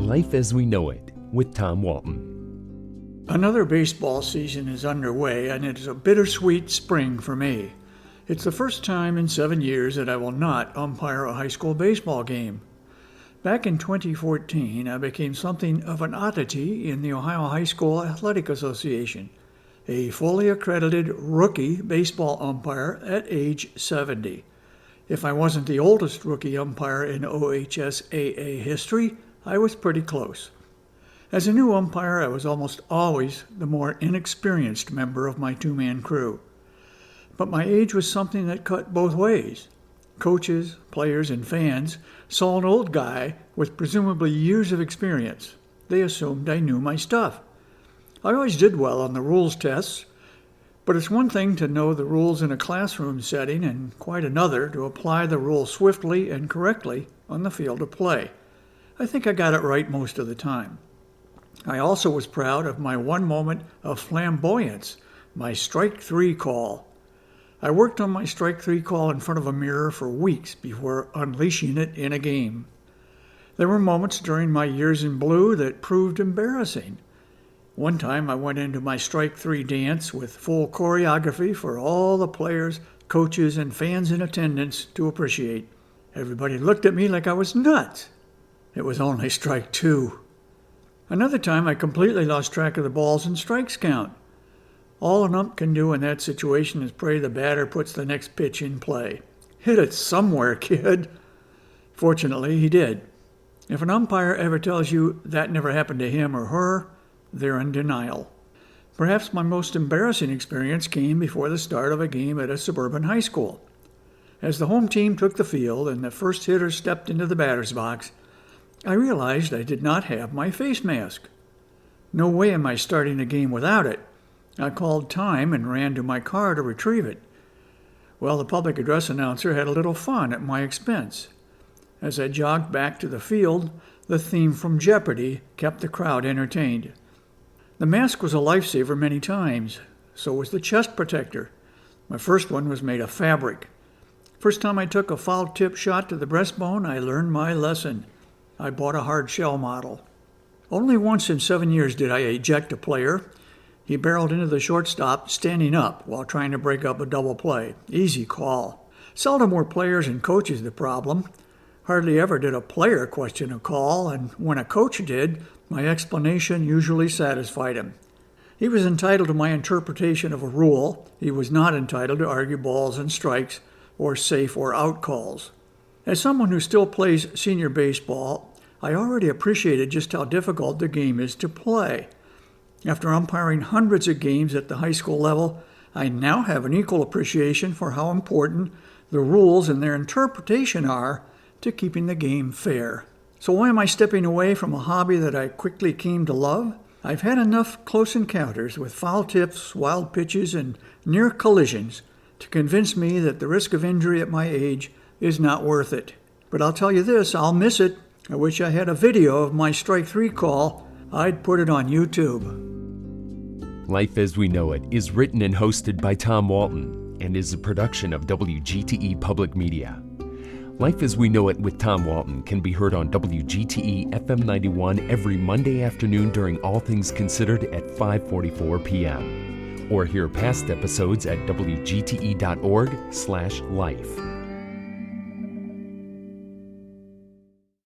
Life as We Know It with Tom Walton. Another baseball season is underway, and it is a bittersweet spring for me. It's the first time in 7 years that I will not umpire a high school baseball game. Back in 2014, I became something of an oddity in the Ohio High School Athletic Association, a fully accredited rookie baseball umpire at age 70. If I wasn't the oldest rookie umpire in OHSAA history, I was pretty close. As a new umpire, I was almost always the more inexperienced member of my two-man crew. But my age was something that cut both ways. Coaches, players, and fans saw an old guy with presumably years of experience. They assumed I knew my stuff. I always did well on the rules tests, but it's one thing to know the rules in a classroom setting and quite another to apply the rules swiftly and correctly on the field of play. I think I got it right most of the time. I also was proud of my one moment of flamboyance, my strike three call. I worked on my strike three call in front of a mirror for weeks before unleashing it in a game. There were moments during my years in blue that proved embarrassing. One time I went into my strike three dance with full choreography for all the players, coaches, and fans in attendance to appreciate. Everybody looked at me like I was nuts. It was only strike two. Another time I completely lost track of the balls and strikes count. All an ump can do in that situation is pray the batter puts the next pitch in play. Hit it somewhere, kid. Fortunately, he did. If an umpire ever tells you that never happened to him or her, they're in denial. Perhaps my most embarrassing experience came before the start of a game at a suburban high school. As the home team took the field and the first hitter stepped into the batter's box, I realized I did not have my face mask. No way am I starting the game without it. I called time and ran to my car to retrieve it. Well, the public address announcer had a little fun at my expense. As I jogged back to the field, the theme from Jeopardy kept the crowd entertained. The mask was a lifesaver many times. So was the chest protector. My first one was made of fabric. First time I took a foul tip shot to the breastbone, I learned my lesson. I bought a hard shell model. Only once in 7 years did I eject a player. He barreled into the shortstop standing up while trying to break up a double play. Easy call. Seldom were players and coaches the problem. Hardly ever did a player question a call, and when a coach did, my explanation usually satisfied him. He was entitled to my interpretation of a rule. He was not entitled to argue balls and strikes or safe or out calls. As someone who still plays senior baseball, I already appreciated just how difficult the game is to play. After umpiring hundreds of games at the high school level, I now have an equal appreciation for how important the rules and their interpretation are to keeping the game fair. So why am I stepping away from a hobby that I quickly came to love? I've had enough close encounters with foul tips, wild pitches, and near collisions to convince me that the risk of injury at my age is not worth it. But I'll tell you this, I'll miss it. I wish I had a video of my strike three call. I'd put it on YouTube. Life as We Know It is written and hosted by Tom Walton and is a production of WGTE Public Media. Life as We Know It with Tom Walton can be heard on WGTE FM 91 every Monday afternoon during All Things Considered at 5:44 p.m. Or hear past episodes at wgte.org/life.